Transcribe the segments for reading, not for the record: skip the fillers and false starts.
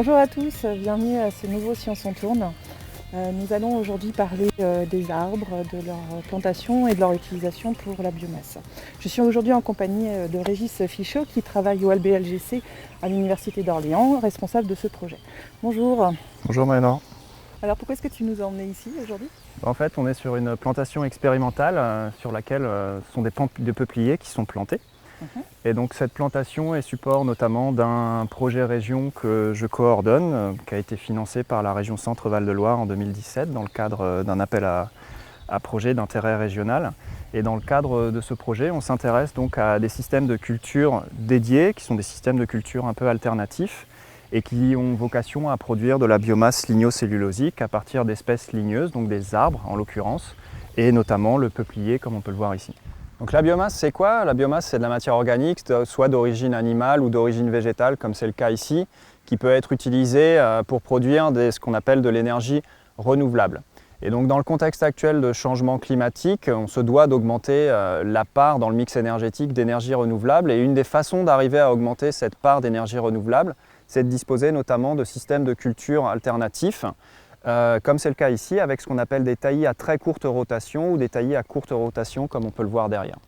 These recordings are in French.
Bonjour à tous, bienvenue à ce nouveau Science en Tourne. Nous allons aujourd'hui parler des arbres, de leur plantation et de leur utilisation pour la biomasse. Je suis aujourd'hui en compagnie de Régis Fichot qui travaille au LBLGC à l'Université d'Orléans, responsable de ce projet. Bonjour. Bonjour Maëna. Alors pourquoi est-ce que tu nous as emmenés ici aujourd'hui ? En fait, on est sur une plantation expérimentale sur laquelle ce sont des pans de peupliers qui sont plantés. Et donc cette plantation est support notamment d'un projet région que je coordonne, qui a été financé par la région Centre-Val de Loire en 2017 dans le cadre d'un appel à projet d'intérêt régional. Et dans le cadre de ce projet, on s'intéresse donc à des systèmes de culture dédiés, qui sont des systèmes de culture un peu alternatifs et qui ont vocation à produire de la biomasse lignocellulosique à partir d'espèces ligneuses, donc des arbres en l'occurrence, et notamment le peuplier comme on peut le voir ici. Donc la biomasse, c'est quoi? La biomasse, c'est de la matière organique, soit d'origine animale ou d'origine végétale, comme c'est le cas ici, qui peut être utilisée pour produire ce qu'on appelle de l'énergie renouvelable. Et donc dans le contexte actuel de changement climatique, on se doit d'augmenter la part dans le mix énergétique d'énergie renouvelable. Et une des façons d'arriver à augmenter cette part d'énergie renouvelable, c'est de disposer notamment de systèmes de culture alternatifs, comme c'est le cas ici, avec ce qu'on appelle des taillis à très courte rotation ou des taillis à courte rotation, comme on peut le voir derrière.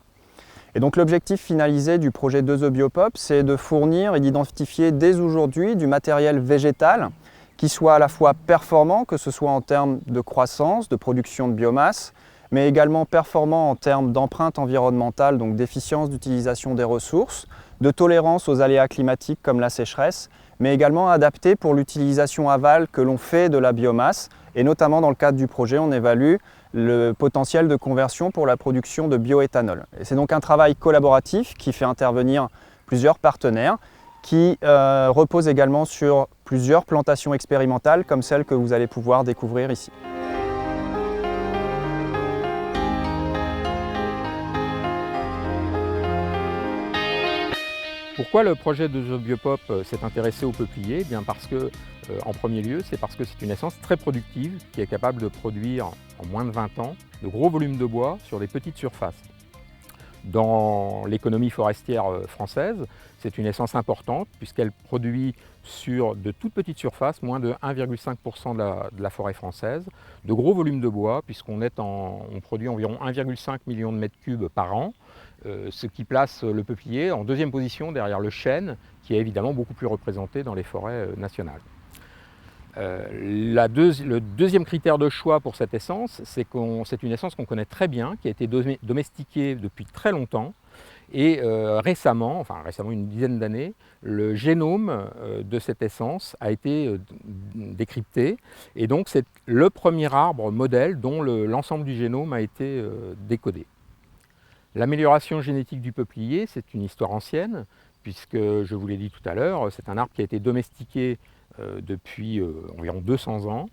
Et donc l'objectif finalisé du projet 2E Biopop, c'est de fournir et d'identifier dès aujourd'hui du matériel végétal qui soit à la fois performant, que ce soit en termes de croissance, de production de biomasse, mais également performant en termes d'empreinte environnementale, donc d'efficience d'utilisation des ressources, de tolérance aux aléas climatiques comme la sécheresse, mais également adapté pour l'utilisation aval que l'on fait de la biomasse. Et notamment dans le cadre du projet, on évalue le potentiel de conversion pour la production de bioéthanol. Et c'est donc un travail collaboratif qui fait intervenir plusieurs partenaires, qui repose également sur plusieurs plantations expérimentales comme celle que vous allez pouvoir découvrir ici. Pourquoi le projet de The Biopop s'est intéressé au peuplier? Parce que, en premier lieu, c'est parce que c'est une essence très productive qui est capable de produire en moins de 20 ans de gros volumes de bois sur des petites surfaces. Dans l'économie forestière française, c'est une essence importante puisqu'elle produit sur de toutes petites surfaces, moins de 1,5% de la forêt française, de gros volumes de bois puisqu'on produit environ 1,5 million de mètres cubes par an, ce qui place le peuplier en deuxième position derrière le chêne qui est évidemment beaucoup plus représenté dans les forêts nationales. Le deuxième critère de choix pour cette essence, c'est une essence qu'on connaît très bien, qui a été domestiquée depuis très longtemps. Et récemment, une dizaine d'années, le génome de cette essence a été décrypté. Et donc c'est le premier arbre modèle dont l'ensemble du génome a été décodé. L'amélioration génétique du peuplier, c'est une histoire ancienne, puisque je vous l'ai dit tout à l'heure, c'est un arbre qui a été domestiqué depuis environ 200 ans.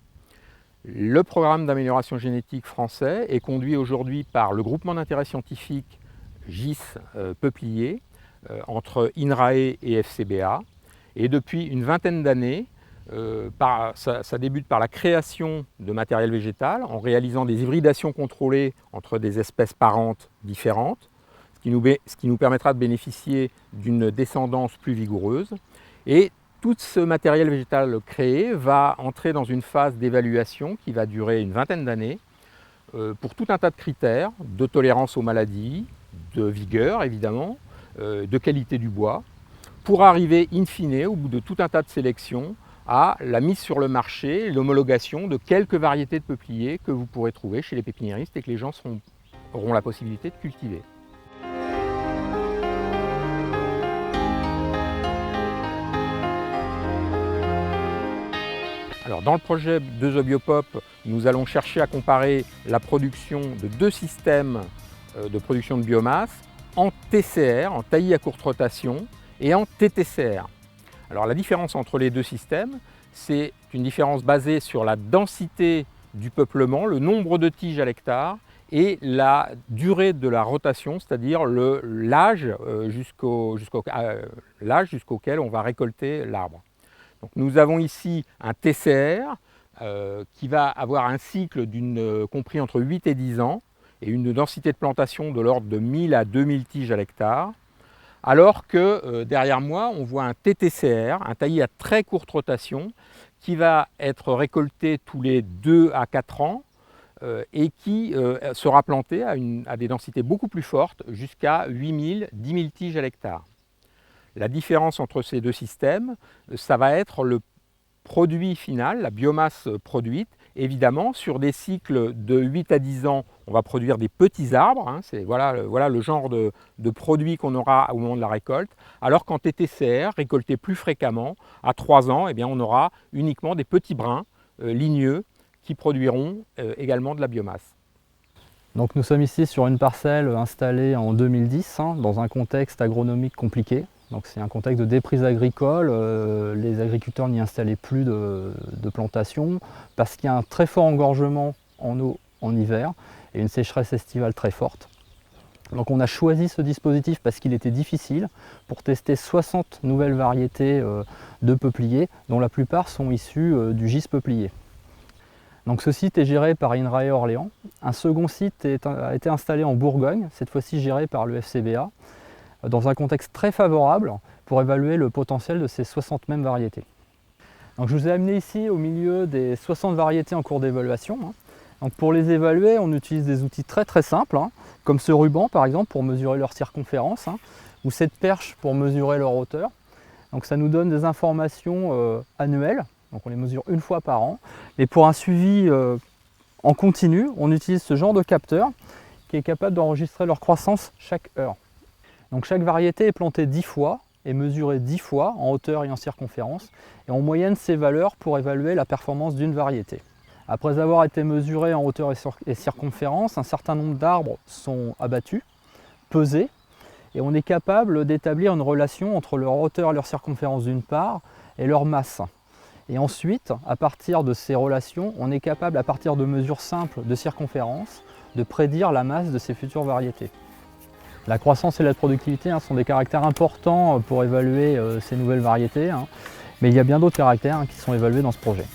Le programme d'amélioration génétique français est conduit aujourd'hui par le groupement d'intérêt scientifique GIS Peuplier entre INRAE et FCBA. Et depuis une vingtaine d'années, ça débute par la création de matériel végétal en réalisant des hybridations contrôlées entre des espèces parentes différentes, ce qui nous permettra de bénéficier d'une descendance plus vigoureuse. Et tout ce matériel végétal créé va entrer dans une phase d'évaluation qui va durer une vingtaine d'années pour tout un tas de critères, de tolérance aux maladies, de vigueur évidemment, de qualité du bois, pour arriver in fine, au bout de tout un tas de sélections, à la mise sur le marché, l'homologation de quelques variétés de peupliers que vous pourrez trouver chez les pépiniéristes et que les gens auront la possibilité de cultiver. Alors, dans le projet de The Biopop, nous allons chercher à comparer la production de deux systèmes de production de biomasse en TCR, en taillis à courte rotation, et en TTCR. Alors la différence entre les deux systèmes, c'est une différence basée sur la densité du peuplement, le nombre de tiges à l'hectare, et la durée de la rotation, c'est-à-dire l'âge jusqu'auquel on va récolter l'arbre. Donc nous avons ici un TCR qui va avoir un cycle compris entre 8 et 10 ans et une densité de plantation de l'ordre de 1000 à 2000 tiges à l'hectare, Alors que derrière moi, on voit un TTCR, un taillis à très courte rotation, qui va être récolté tous les 2 à 4 ans et qui sera planté à des densités beaucoup plus fortes, jusqu'à 8 000, 10 000 tiges à l'hectare. La différence entre ces deux systèmes, ça va être le produit final, la biomasse produite. Évidemment, sur des cycles de 8 à 10 ans, on va produire des petits arbres. Hein, voilà le genre de produit qu'on aura au moment de la récolte. Alors qu'en TTCR, récolté plus fréquemment, à 3 ans, eh bien, on aura uniquement des petits brins ligneux qui produiront également de la biomasse. Donc nous sommes ici sur une parcelle installée en 2010, dans un contexte agronomique compliqué. Donc c'est un contexte de déprise agricole, les agriculteurs n'y installaient plus de plantation parce qu'il y a un très fort engorgement en eau en hiver et une sécheresse estivale très forte. Donc on a choisi ce dispositif parce qu'il était difficile pour tester 60 nouvelles variétés de peupliers dont la plupart sont issus du gis peuplier. Donc ce site est géré par INRAE Orléans. Un second site a été installé en Bourgogne, cette fois-ci géré par le FCBA, dans un contexte très favorable pour évaluer le potentiel de ces 60 mêmes variétés. Donc je vous ai amené ici au milieu des 60 variétés en cours d'évaluation. Donc pour les évaluer, on utilise des outils très simples, comme ce ruban par exemple pour mesurer leur circonférence, ou cette perche pour mesurer leur hauteur. Donc ça nous donne des informations annuelles, donc on les mesure une fois par an. Et pour un suivi en continu, on utilise ce genre de capteur qui est capable d'enregistrer leur croissance chaque heure. Donc chaque variété est plantée 10 fois et mesurée 10 fois en hauteur et en circonférence. Et en moyenne ces valeurs pour évaluer la performance d'une variété. Après avoir été mesurés en hauteur et circonférence, un certain nombre d'arbres sont abattus, pesés, et on est capable d'établir une relation entre leur hauteur et leur circonférence d'une part et leur masse. Et ensuite, à partir de ces relations, on est capable, à partir de mesures simples de circonférence, de prédire la masse de ces futures variétés. La croissance et la productivité sont des caractères importants pour évaluer ces nouvelles variétés, mais il y a bien d'autres caractères qui sont évalués dans ce projet.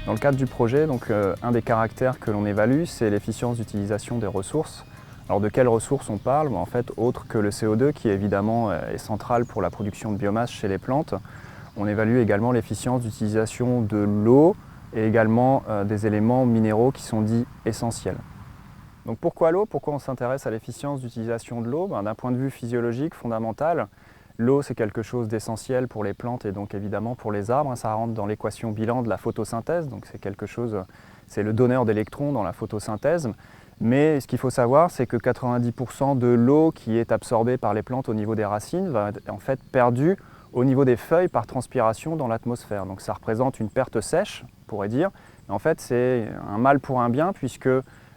Dans le cadre du projet, un des caractères que l'on évalue, c'est l'efficience d'utilisation des ressources. Alors de quelles ressources on parle? En fait, autre que le CO2 qui évidemment est central pour la production de biomasse chez les plantes, on évalue également l'efficience d'utilisation de l'eau et également des éléments minéraux qui sont dits essentiels. Donc pourquoi l'eau? Pourquoi on s'intéresse à l'efficience d'utilisation de l'eau? D'un point de vue physiologique fondamental, l'eau c'est quelque chose d'essentiel pour les plantes et donc évidemment pour les arbres. Ça rentre dans l'équation bilan de la photosynthèse, donc c'est le donneur d'électrons dans la photosynthèse. Mais ce qu'il faut savoir, c'est que 90% de l'eau qui est absorbée par les plantes au niveau des racines va être en fait perdue au niveau des feuilles par transpiration dans l'atmosphère. Donc ça représente une perte sèche, on pourrait dire. Mais en fait, c'est un mal pour un bien puisque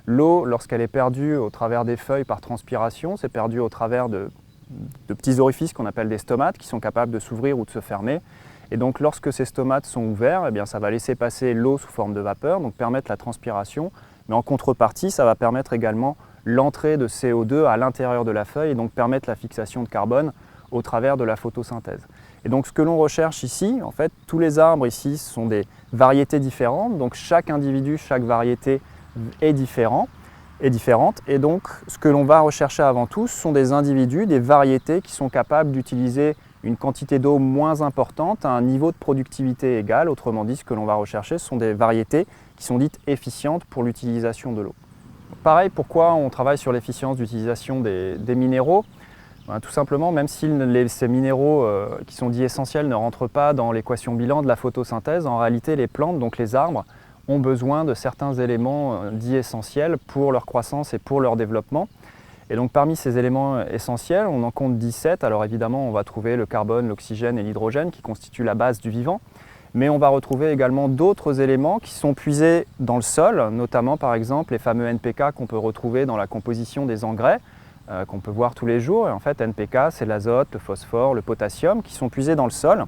l'eau, lorsqu'elle est perdue au travers des feuilles par transpiration, c'est perdu au travers de petits orifices qu'on appelle des stomates qui sont capables de s'ouvrir ou de se fermer. Et donc lorsque ces stomates sont ouverts, eh bien, ça va laisser passer l'eau sous forme de vapeur, donc permettre la transpiration. Mais en contrepartie, ça va permettre également l'entrée de CO2 à l'intérieur de la feuille et donc permettre la fixation de carbone au travers de la photosynthèse. Et donc ce que l'on recherche ici, en fait, tous les arbres ici sont des variétés différentes, donc chaque individu, chaque variété est différente. Et donc ce que l'on va rechercher avant tout, ce sont des individus, des variétés qui sont capables d'utiliser une quantité d'eau moins importante à un niveau de productivité égal. Autrement dit, ce que l'on va rechercher, ce sont des variétés qui sont dites efficientes pour l'utilisation de l'eau. Pareil, pourquoi on travaille sur l'efficience d'utilisation des minéraux? Tout simplement, même si ces minéraux qui sont dits essentiels ne rentrent pas dans l'équation bilan de la photosynthèse, en réalité les plantes, donc les arbres, ont besoin de certains éléments dits essentiels pour leur croissance et pour leur développement. Et donc parmi ces éléments essentiels, on en compte 17. Alors évidemment, on va trouver le carbone, l'oxygène et l'hydrogène qui constituent la base du vivant. Mais on va retrouver également d'autres éléments qui sont puisés dans le sol, notamment par exemple les fameux NPK qu'on peut retrouver dans la composition des engrais, qu'on peut voir tous les jours. Et en fait, NPK, c'est l'azote, le phosphore, le potassium qui sont puisés dans le sol.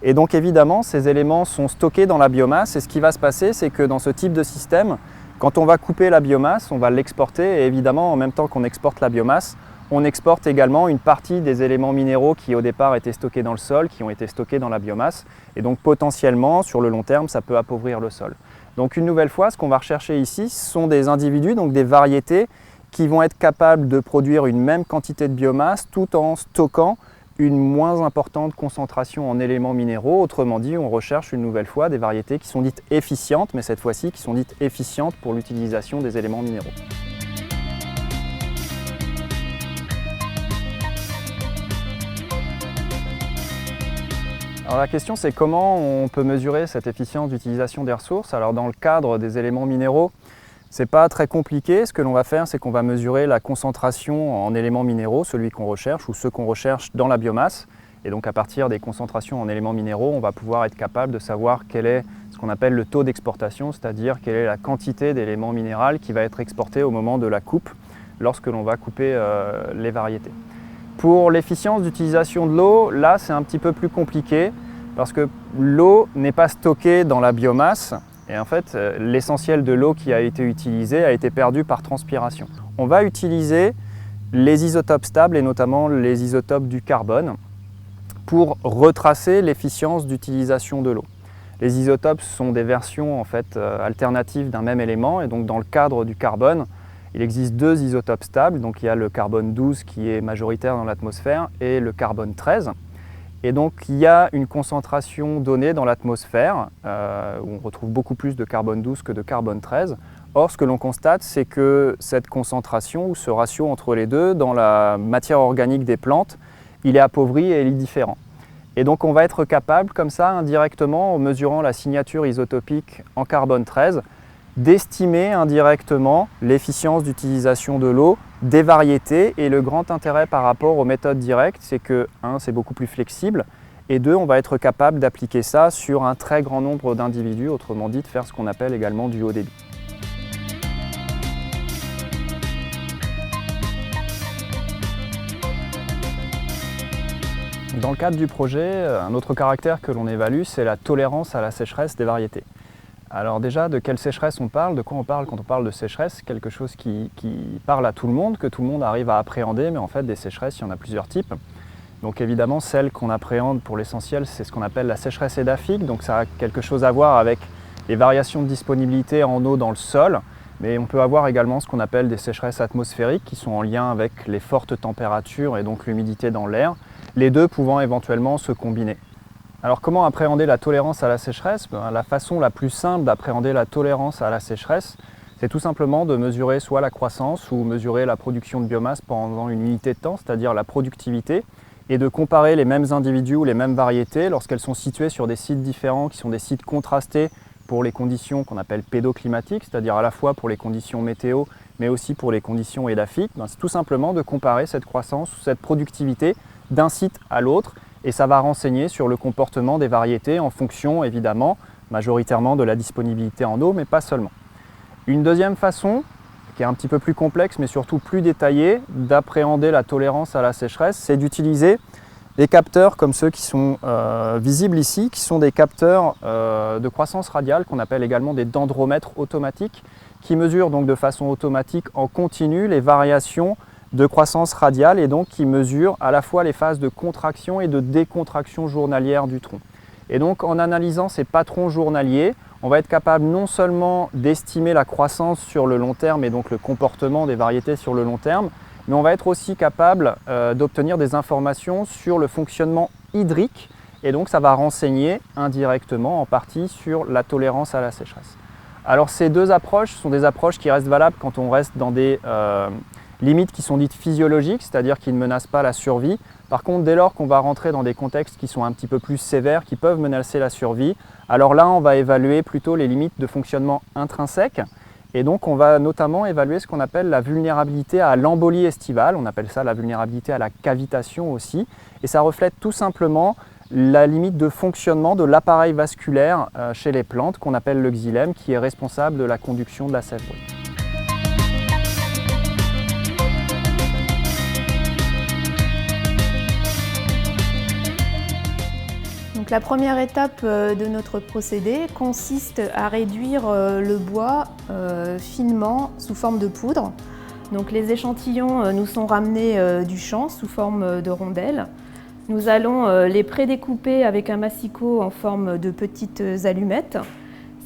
Et donc évidemment, ces éléments sont stockés dans la biomasse. Et ce qui va se passer, c'est que dans ce type de système, quand on va couper la biomasse, on va l'exporter. Et évidemment, en même temps qu'on exporte la biomasse, on exporte également une partie des éléments minéraux qui au départ étaient stockés dans le sol, qui ont été stockés dans la biomasse. Et donc potentiellement, sur le long terme, ça peut appauvrir le sol. Donc une nouvelle fois, ce qu'on va rechercher ici, ce sont des individus, donc des variétés, qui vont être capables de produire une même quantité de biomasse tout en stockant une moins importante concentration en éléments minéraux. Autrement dit, on recherche une nouvelle fois des variétés qui sont dites efficientes, mais cette fois-ci qui sont dites efficientes pour l'utilisation des éléments minéraux. Alors la question, c'est comment on peut mesurer cette efficience d'utilisation des ressources. Alors dans le cadre des éléments minéraux, c'est pas très compliqué. Ce que l'on va faire, c'est qu'on va mesurer la concentration en éléments minéraux, celui qu'on recherche ou ceux qu'on recherche dans la biomasse. Et donc à partir des concentrations en éléments minéraux, on va pouvoir être capable de savoir quel est ce qu'on appelle le taux d'exportation, c'est-à-dire quelle est la quantité d'éléments minéraux qui va être exporté au moment de la coupe, lorsque l'on va couper les variétés. Pour l'efficience d'utilisation de l'eau, là c'est un petit peu plus compliqué parce que l'eau n'est pas stockée dans la biomasse et en fait l'essentiel de l'eau qui a été utilisée a été perdu par transpiration. On va utiliser les isotopes stables et notamment les isotopes du carbone pour retracer l'efficience d'utilisation de l'eau. Les isotopes sont des versions en fait alternatives d'un même élément et donc dans le cadre du carbone, il existe deux isotopes stables, donc il y a le carbone 12 qui est majoritaire dans l'atmosphère et le carbone 13. Et donc il y a une concentration donnée dans l'atmosphère où on retrouve beaucoup plus de carbone 12 que de carbone 13. Or ce que l'on constate, c'est que cette concentration ou ce ratio entre les deux dans la matière organique des plantes, il est appauvri et il est différent. Et donc on va être capable comme ça indirectement en mesurant la signature isotopique en carbone 13 d'estimer indirectement l'efficience d'utilisation de l'eau des variétés. Et le grand intérêt par rapport aux méthodes directes, c'est que, c'est beaucoup plus flexible, et deux, on va être capable d'appliquer ça sur un très grand nombre d'individus, autrement dit de faire ce qu'on appelle également du haut débit. Dans le cadre du projet, un autre caractère que l'on évalue, c'est la tolérance à la sécheresse des variétés. Alors déjà, de quelle sécheresse on parle? De quoi on parle quand on parle de sécheresse? Quelque chose qui parle à tout le monde, que tout le monde arrive à appréhender, mais en fait des sécheresses, il y en a plusieurs types. Donc évidemment, celle qu'on appréhende pour l'essentiel, c'est ce qu'on appelle la sécheresse édaphique, donc ça a quelque chose à voir avec les variations de disponibilité en eau dans le sol, mais on peut avoir également ce qu'on appelle des sécheresses atmosphériques qui sont en lien avec les fortes températures et donc l'humidité dans l'air, les deux pouvant éventuellement se combiner. Alors comment appréhender la tolérance à la sécheresse? La façon la plus simple d'appréhender la tolérance à la sécheresse, c'est tout simplement de mesurer soit la croissance ou mesurer la production de biomasse pendant une unité de temps, c'est-à-dire la productivité, et de comparer les mêmes individus ou les mêmes variétés lorsqu'elles sont situées sur des sites différents qui sont des sites contrastés pour les conditions qu'on appelle pédoclimatiques, c'est-à-dire à la fois pour les conditions météo mais aussi pour les conditions édaphiques. C'est tout simplement de comparer cette croissance ou cette productivité d'un site à l'autre. Et ça va renseigner sur le comportement des variétés en fonction, évidemment, majoritairement de la disponibilité en eau, mais pas seulement. Une deuxième façon, qui est un petit peu plus complexe, mais surtout plus détaillée, d'appréhender la tolérance à la sécheresse, c'est d'utiliser des capteurs comme ceux qui sont visibles ici, qui sont des capteurs de croissance radiale, qu'on appelle également des dendromètres automatiques, qui mesurent donc de façon automatique en continu les variations de croissance radiale et donc qui mesure à la fois les phases de contraction et de décontraction journalière du tronc. Et donc en analysant ces patrons journaliers, on va être capable non seulement d'estimer la croissance sur le long terme et donc le comportement des variétés sur le long terme, mais on va être aussi capable d'obtenir des informations sur le fonctionnement hydrique et donc ça va renseigner indirectement en partie sur la tolérance à la sécheresse. Alors ces deux approches sont des approches qui restent valables quand on reste dans des limites qui sont dites physiologiques, c'est-à-dire qui ne menacent pas la survie. Par contre, dès lors qu'on va rentrer dans des contextes qui sont un petit peu plus sévères, qui peuvent menacer la survie, alors là, on va évaluer plutôt les limites de fonctionnement intrinsèque. Et donc, on va notamment évaluer ce qu'on appelle la vulnérabilité à l'embolie estivale. On appelle ça la vulnérabilité à la cavitation aussi. Et ça reflète tout simplement la limite de fonctionnement de l'appareil vasculaire chez les plantes, qu'on appelle le xylème, qui est responsable de la conduction de la sève brute. Donc la première étape de notre procédé consiste à réduire le bois finement sous forme de poudre Donc les échantillons nous sont ramenés du champ sous forme de rondelles. Nous allons les prédécouper avec un massicot en forme de petites allumettes.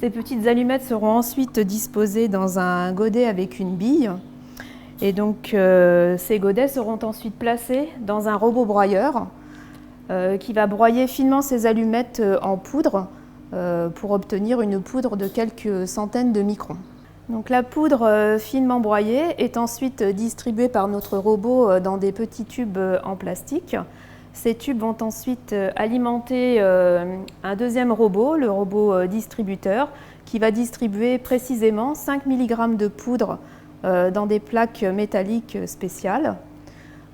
Ces petites allumettes seront ensuite disposées dans un godet avec une bille. Et donc ces godets seront ensuite placés dans un robot broyeur qui va broyer finement ces allumettes en poudre pour obtenir une poudre de quelques centaines de microns. Donc la poudre finement broyée est ensuite distribuée par notre robot dans des petits tubes en plastique. Ces tubes vont ensuite alimenter un deuxième robot, le robot distributeur, qui va distribuer précisément 5 mg de poudre dans des plaques métalliques spéciales.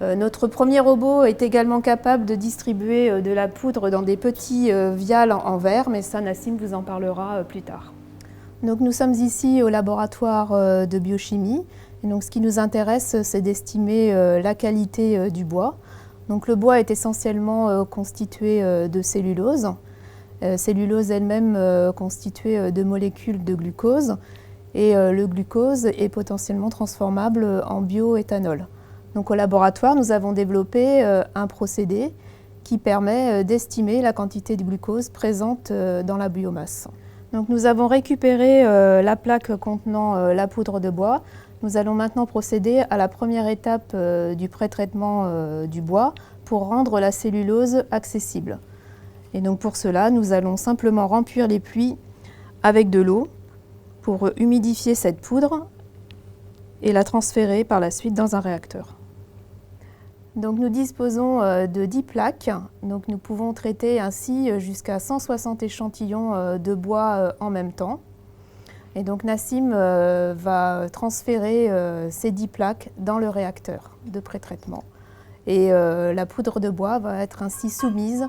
Notre premier robot est également capable de distribuer de la poudre dans des petits vials en verre, mais ça, Nassim vous en parlera plus tard. Donc, nous sommes ici au laboratoire de biochimie. Et donc, ce qui nous intéresse, c'est d'estimer la qualité du bois. Donc, le bois est essentiellement constitué de cellulose. Cellulose elle-même constituée de molécules de glucose. Et le glucose est potentiellement transformable en bioéthanol. Donc, au laboratoire, nous avons développé un procédé qui permet d'estimer la quantité de glucose présente dans la biomasse. Donc, nous avons récupéré la plaque contenant la poudre de bois. Nous allons maintenant procéder à la première étape du pré-traitement du bois pour rendre la cellulose accessible. Et donc pour cela, nous allons simplement remplir les puits avec de l'eau pour humidifier cette poudre et la transférer par la suite dans un réacteur. Donc nous disposons de 10 plaques, donc nous pouvons traiter ainsi jusqu'à 160 échantillons de bois en même temps. Et donc Nassim va transférer ces 10 plaques dans le réacteur de pré-traitement. Et la poudre de bois va être ainsi soumise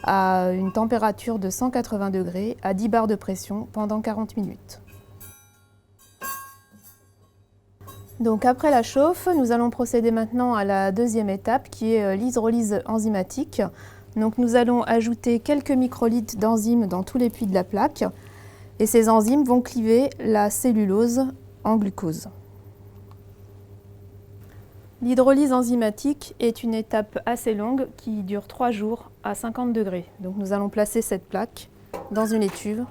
à une température de 180 degrés à 10 bars de pression pendant 40 minutes. Donc après la chauffe, nous allons procéder maintenant à la deuxième étape qui est l'hydrolyse enzymatique. Donc nous allons ajouter quelques microlitres d'enzymes dans tous les puits de la plaque et ces enzymes vont cliver la cellulose en glucose. L'hydrolyse enzymatique est une étape assez longue qui dure 3 jours à 50 degrés. Donc nous allons placer cette plaque dans une étuve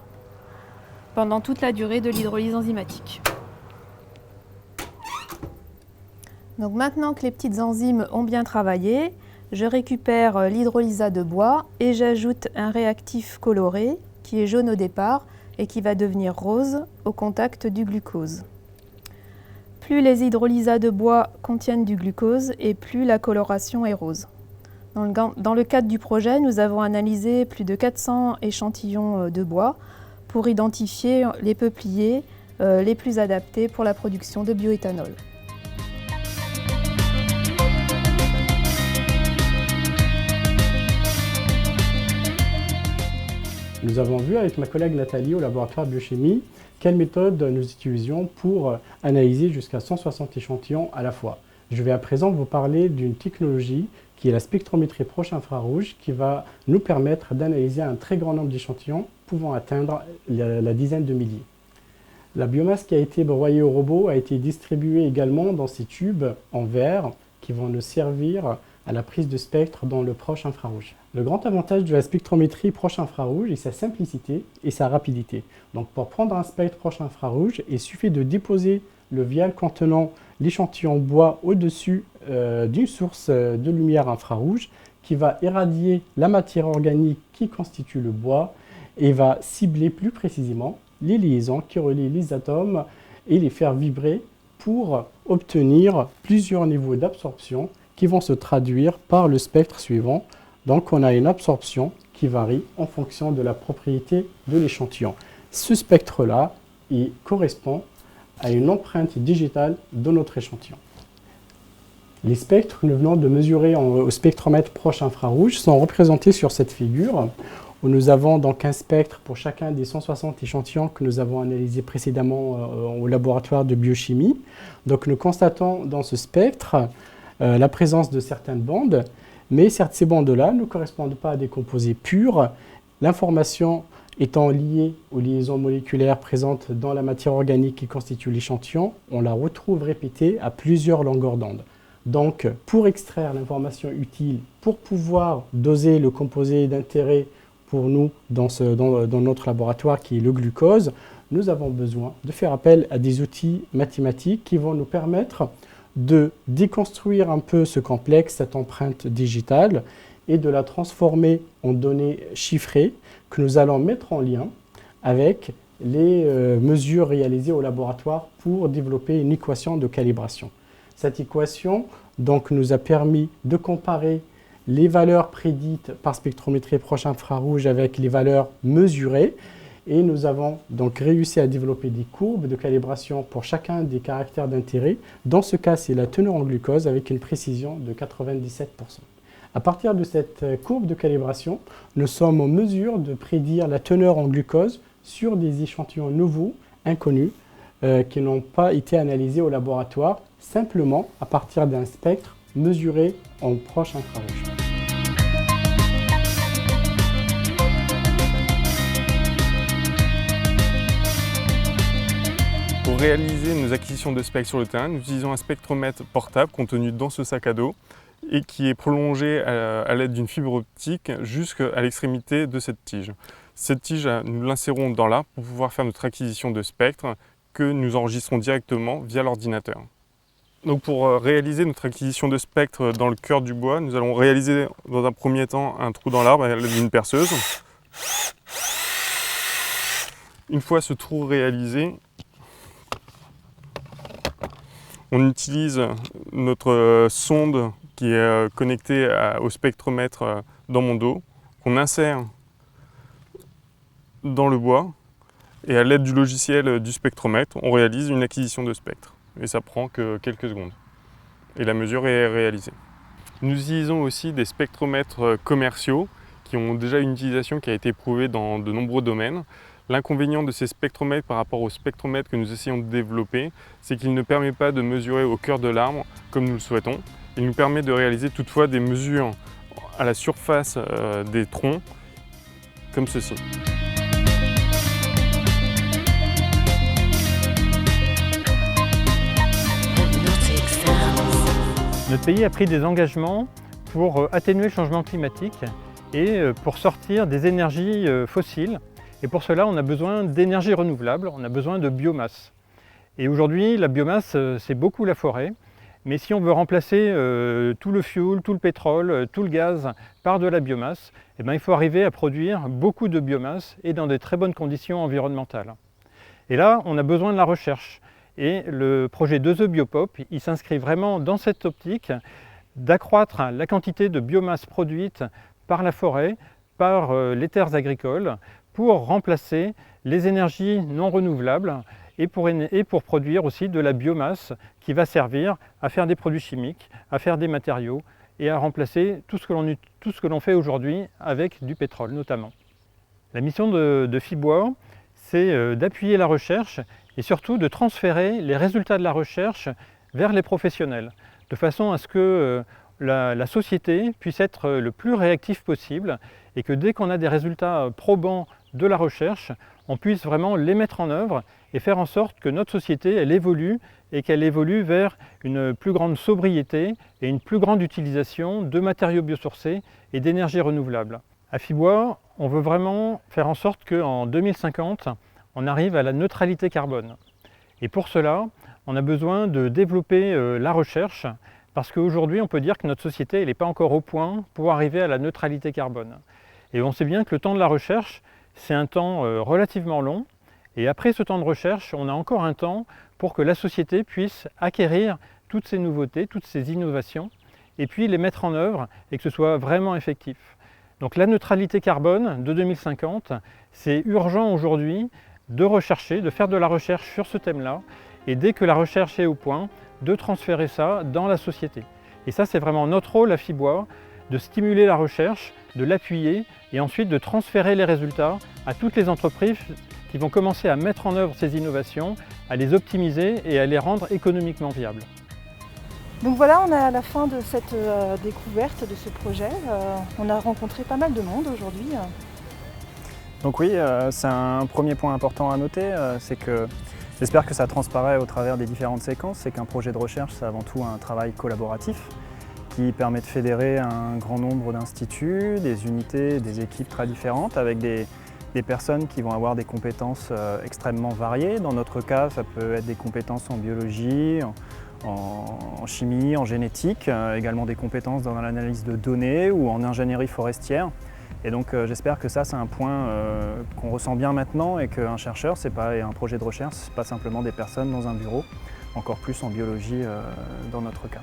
pendant toute la durée de l'hydrolyse enzymatique. Donc maintenant que les petites enzymes ont bien travaillé, je récupère l'hydrolysat de bois et j'ajoute un réactif coloré qui est jaune au départ et qui va devenir rose au contact du glucose. Plus les hydrolysats de bois contiennent du glucose et plus la coloration est rose. Dans le cadre du projet, nous avons analysé plus de 400 échantillons de bois pour identifier les peupliers les plus adaptés pour la production de bioéthanol. Nous avons vu avec ma collègue Nathalie au laboratoire de biochimie quelle méthode nous utilisions pour analyser jusqu'à 160 échantillons à la fois. Je vais à présent vous parler d'une technologie qui est la spectrométrie proche infrarouge qui va nous permettre d'analyser un très grand nombre d'échantillons pouvant atteindre la dizaine de milliers. La biomasse qui a été broyée au robot a été distribuée également dans ces tubes en verre qui vont nous servir à la prise de spectre dans le proche infrarouge. Le grand avantage de la spectrométrie proche infrarouge est sa simplicité et sa rapidité. Donc pour prendre un spectre proche infrarouge, il suffit de déposer le vial contenant l'échantillon bois au-dessus d'une source de lumière infrarouge qui va irradier la matière organique qui constitue le bois et va cibler plus précisément les liaisons qui relient les atomes et les faire vibrer pour obtenir plusieurs niveaux d'absorption qui vont se traduire par le spectre suivant. Donc on a une absorption qui varie en fonction de la propriété de l'échantillon. Ce spectre-là, il correspond à une empreinte digitale de notre échantillon. Les spectres que nous venons de mesurer au spectromètre proche infrarouge sont représentés sur cette figure, où nous avons donc un spectre pour chacun des 160 échantillons que nous avons analysés précédemment au laboratoire de biochimie. Donc nous constatons dans ce spectre la présence de certaines bandes, mais ces bandes-là ne correspondent pas à des composés purs. L'information étant liée aux liaisons moléculaires présentes dans la matière organique qui constitue l'échantillon, on la retrouve répétée à plusieurs longueurs d'onde. Donc, pour extraire l'information utile, pour pouvoir doser le composé d'intérêt pour nous dans notre laboratoire qui est le glucose, nous avons besoin de faire appel à des outils mathématiques qui vont nous permettre de déconstruire un peu ce complexe, cette empreinte digitale, et de la transformer en données chiffrées que nous allons mettre en lien avec les mesures réalisées au laboratoire pour développer une équation de calibration. Cette équation donc, nous a permis de comparer les valeurs prédites par spectrométrie proche infrarouge avec les valeurs mesurées, et nous avons donc réussi à développer des courbes de calibration pour chacun des caractères d'intérêt. Dans ce cas, c'est la teneur en glucose avec une précision de 97%. À partir de cette courbe de calibration, nous sommes en mesure de prédire la teneur en glucose sur des échantillons nouveaux, inconnus, qui n'ont pas été analysés au laboratoire, simplement à partir d'un spectre mesuré en proche infrarouge. Pour réaliser nos acquisitions de spectres sur le terrain, nous utilisons un spectromètre portable contenu dans ce sac à dos et qui est prolongé à l'aide d'une fibre optique jusqu'à l'extrémité de cette tige. Cette tige, nous l'insérons dans l'arbre pour pouvoir faire notre acquisition de spectres que nous enregistrons directement via l'ordinateur. Donc pour réaliser notre acquisition de spectres dans le cœur du bois, nous allons réaliser dans un premier temps un trou dans l'arbre à l'aide d'une perceuse. Une fois ce trou réalisé, on utilise notre sonde qui est connectée au spectromètre dans mon dos, qu'on insère dans le bois, et à l'aide du logiciel du spectromètre, on réalise une acquisition de spectre. Et ça prend que quelques secondes. Et la mesure est réalisée. Nous utilisons aussi des spectromètres commerciaux qui ont déjà une utilisation qui a été prouvée dans de nombreux domaines. L'inconvénient de ces spectromètres par rapport aux spectromètres que nous essayons de développer, c'est qu'il ne permet pas de mesurer au cœur de l'arbre comme nous le souhaitons. Il nous permet de réaliser toutefois des mesures à la surface des troncs, comme ceci. Notre pays a pris des engagements pour atténuer le changement climatique et pour sortir des énergies fossiles. Et pour cela, on a besoin d'énergie renouvelable, on a besoin de biomasse. Et aujourd'hui, la biomasse, c'est beaucoup la forêt. Mais si on veut remplacer tout le fioul, tout le pétrole, tout le gaz par de la biomasse, eh bien, il faut arriver à produire beaucoup de biomasse et dans de très bonnes conditions environnementales. Et là, on a besoin de la recherche. Et le projet 2E Biopop, il s'inscrit vraiment dans cette optique d'accroître la quantité de biomasse produite par la forêt, par les terres agricoles, pour remplacer les énergies non renouvelables et pour produire aussi de la biomasse qui va servir à faire des produits chimiques, à faire des matériaux et à remplacer tout ce que l'on fait aujourd'hui avec du pétrole notamment. La mission de Fibois, c'est d'appuyer la recherche et surtout de transférer les résultats de la recherche vers les professionnels, de façon à ce que la société puisse être le plus réactive possible et que dès qu'on a des résultats probants de la recherche, on puisse vraiment les mettre en œuvre et faire en sorte que notre société elle évolue et qu'elle évolue vers une plus grande sobriété et une plus grande utilisation de matériaux biosourcés et d'énergie renouvelable. À Fibois, on veut vraiment faire en sorte qu'en 2050, on arrive à la neutralité carbone. Et pour cela, on a besoin de développer la recherche parce qu'aujourd'hui, on peut dire que notre société n'est pas encore au point pour arriver à la neutralité carbone. Et on sait bien que le temps de la recherche, c'est un temps relativement long. Et après ce temps de recherche, on a encore un temps pour que la société puisse acquérir toutes ces nouveautés, toutes ces innovations, et puis les mettre en œuvre et que ce soit vraiment effectif. Donc la neutralité carbone de 2050, c'est urgent aujourd'hui de rechercher, de faire de la recherche sur ce thème-là, et dès que la recherche est au point, de transférer ça dans la société. Et ça, c'est vraiment notre rôle à Fibois, de stimuler la recherche, de l'appuyer, et ensuite de transférer les résultats à toutes les entreprises qui vont commencer à mettre en œuvre ces innovations, à les optimiser et à les rendre économiquement viables. Donc voilà, on est à la fin de cette découverte de ce projet. On a rencontré pas mal de monde aujourd'hui. Donc oui, c'est un premier point important à noter, c'est que j'espère que ça transparaît au travers des différentes séquences, c'est qu'un projet de recherche, c'est avant tout un travail collaboratif qui permet de fédérer un grand nombre d'instituts, des unités, des équipes très différentes avec des personnes qui vont avoir des compétences extrêmement variées. Dans notre cas, ça peut être des compétences en biologie, en chimie, en génétique, également des compétences dans l'analyse de données ou en ingénierie forestière. Et donc j'espère que ça c'est un point qu'on ressent bien maintenant et qu'un chercheur et un projet de recherche, ce n'est pas simplement des personnes dans un bureau, encore plus en biologie dans notre cas.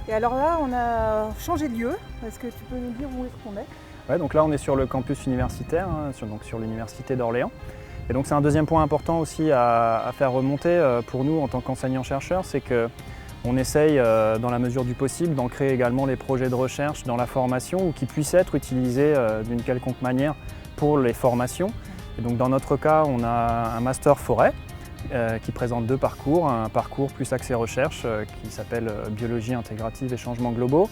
Et alors là, on a changé de lieu. Est-ce que tu peux nous dire où est-ce qu'on est ? Ouais, donc là on est sur le campus universitaire, sur l'université d'Orléans. Et donc c'est un deuxième point important aussi à faire remonter pour nous en tant qu'enseignants-chercheurs, c'est qu'on essaye dans la mesure du possible d'ancrer également les projets de recherche dans la formation ou qui puissent être utilisés d'une quelconque manière pour les formations. Et donc dans notre cas, on a un master forêt qui présente deux parcours, un parcours plus axé recherche qui s'appelle biologie intégrative et changements globaux,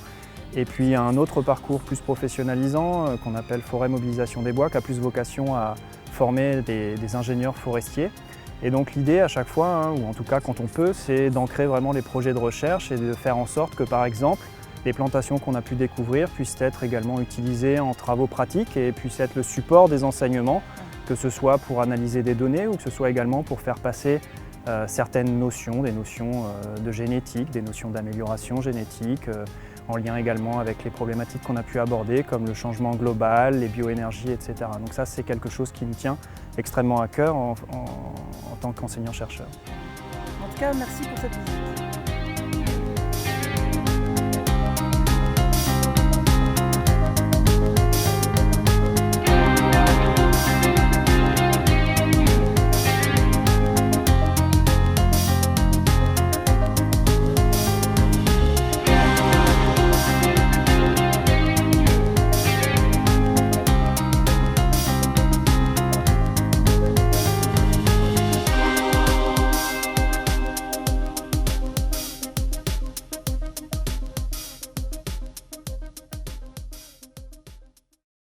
et puis un autre parcours plus professionnalisant qu'on appelle forêt mobilisation des bois, qui a plus vocation à former des ingénieurs forestiers. Et donc l'idée à chaque fois, ou en tout cas quand on peut, c'est d'ancrer vraiment les projets de recherche et de faire en sorte que par exemple les plantations qu'on a pu découvrir puissent être également utilisées en travaux pratiques et puissent être le support des enseignements, que ce soit pour analyser des données ou que ce soit également pour faire passer certaines notions, des notions de génétique, des notions d'amélioration génétique, en lien également avec les problématiques qu'on a pu aborder comme le changement global, les bioénergies, etc. Donc ça c'est quelque chose qui nous tient extrêmement à cœur en tant qu'enseignant-chercheur. En tout cas, merci pour cette visite.